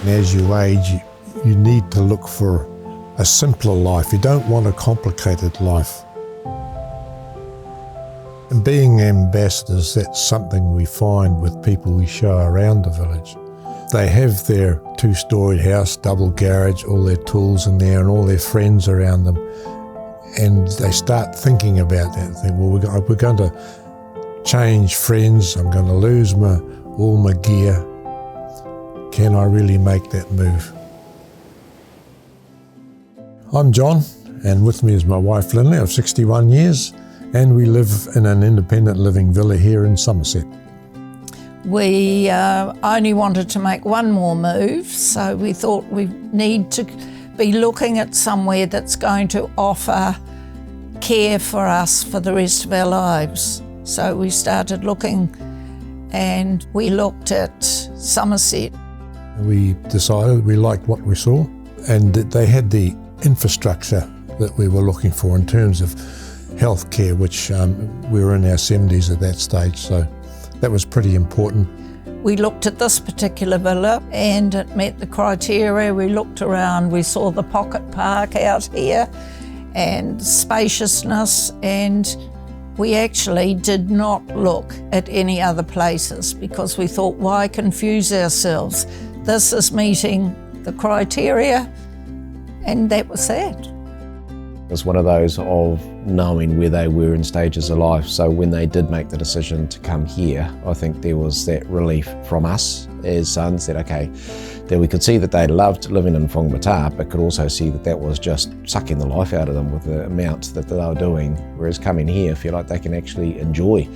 And as you age, you need to look for a simpler life. You don't want a complicated life. And being ambassadors, that's something we find with people we show around the village. They have their two-storey house, double garage, all their tools in there and all their friends around them. And they start thinking about that. They think, well, we're going to change friends. I'm going to lose all my gear. Can I really make that move? I'm John, and with me is my wife Lynley of 61 years, and we live in an independent living villa here in Summerset. We only wanted to make one more move, so we thought we need to be looking at somewhere that's going to offer care for us for the rest of our lives. So we started looking, and we looked at Summerset. We decided we liked what we saw, and that they had the infrastructure that we were looking for in terms of healthcare, which we were in our 70s at that stage, so that was pretty important. We looked at this particular villa and it met the criteria. We looked around, we saw the pocket park out here and spaciousness, and we actually did not look at any other places because we thought, why confuse ourselves? This is meeting the criteria, and that was that. It was one of those of knowing where they were in stages of life, so when they did make the decision to come here, I think there was that relief from us as sons that, okay, that we could see that they loved living in Whangamatā, but could also see that that was just sucking the life out of them with the amount that they were doing, whereas coming here, feel like they can actually enjoy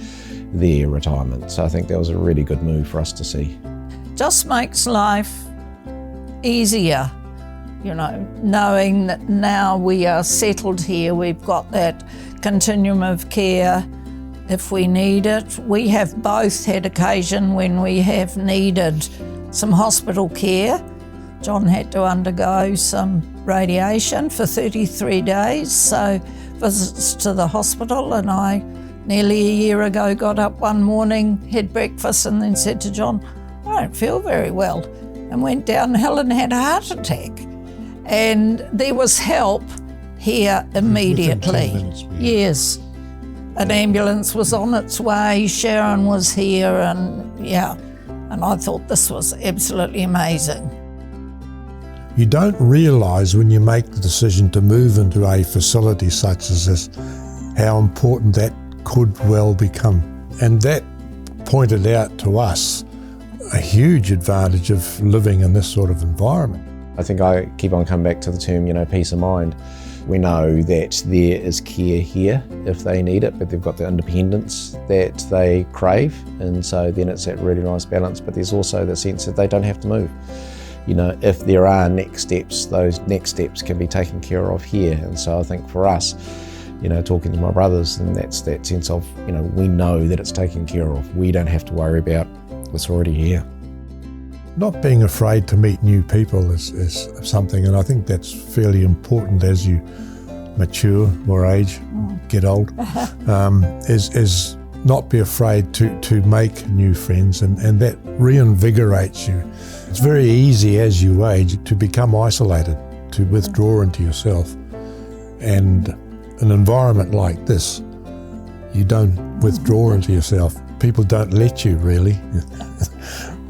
their retirement. So I think that was a really good move for us to see. Just makes life easier. You know, knowing that now we are settled here, we've got that continuum of care if we need it. We have both had occasion when we have needed some hospital care. John had to undergo some radiation for 33 days, so visits to the hospital, and I nearly a year ago got up one morning, had breakfast, and then said to John, I don't feel very well, and went downhill and had a heart attack. And there was help here immediately. Within 10 minutes, yes. An ambulance was on its way, Sharon was here, and I thought this was absolutely amazing. You don't realise when you make the decision to move into a facility such as this, how important that could well become. And that pointed out to us a huge advantage of living in this sort of environment. I think I keep on coming back to the term, peace of mind. We know that there is care here if they need it, but they've got the independence that they crave, and so then it's that really nice balance, but there's also the sense that they don't have to move. If there are next steps, those next steps can be taken care of here, and so I think for us, talking to my brothers, and that's that sense of, we know that it's taken care of. We don't have to worry about what's already here. Not being afraid to meet new people is something, and I think that's fairly important as you mature or age, get old, is not be afraid to make new friends, and that reinvigorates you. It's very easy as you age to become isolated, to withdraw into yourself, and an environment like this, you don't withdraw into yourself. People don't let you, really.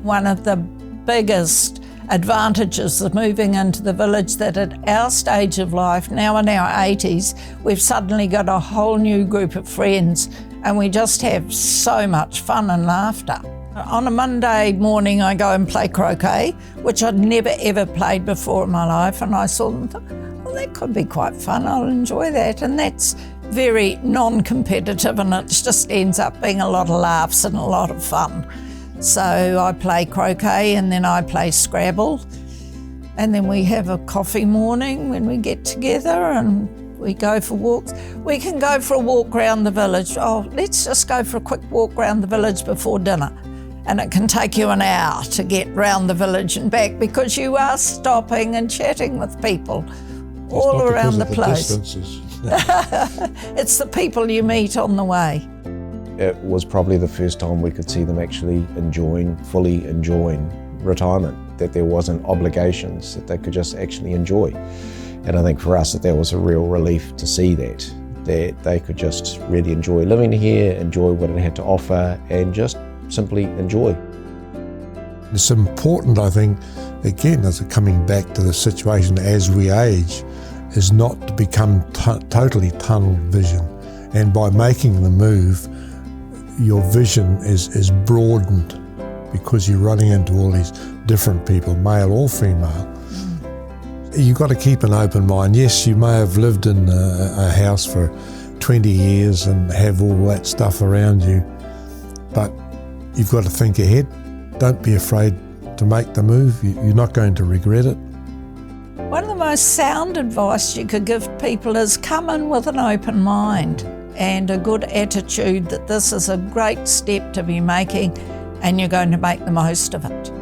One of the biggest advantages of moving into the village, that at our stage of life, now in our 80s, we've suddenly got a whole new group of friends, and we just have so much fun and laughter. On a Monday morning I go and play croquet, which I'd never ever played before in my life, and I saw them and thought, well, that could be quite fun, I'll enjoy that. And that's very non-competitive, and it just ends up being a lot of laughs and a lot of fun. So I play croquet, and then I play Scrabble, and then we have a coffee morning when we get together and we go for walks. We can go for a walk around the village. Oh, let's just go for a quick walk around the village before dinner. And it can take you an hour to get round the village and back, because you are stopping and chatting with people all around the place. It's the people you meet on the way. It was probably the first time we could see them actually fully enjoying retirement, that there wasn't obligations, that they could just actually enjoy. And I think for us that was a real relief to see that they could just really enjoy living here, enjoy what it had to offer, and just simply enjoy. It's important, I think, again, as coming back to the situation as we age, is not to become totally tunnel vision. And by making the move, your vision is broadened because you're running into all these different people, male or female. You've got to keep an open mind. Yes, you may have lived in a house for 20 years and have all that stuff around you, but you've got to think ahead. Don't be afraid to make the move. You're not going to regret it. One of the most sound advice you could give people is come in with an open mind and a good attitude that this is a great step to be making and you're going to make the most of it.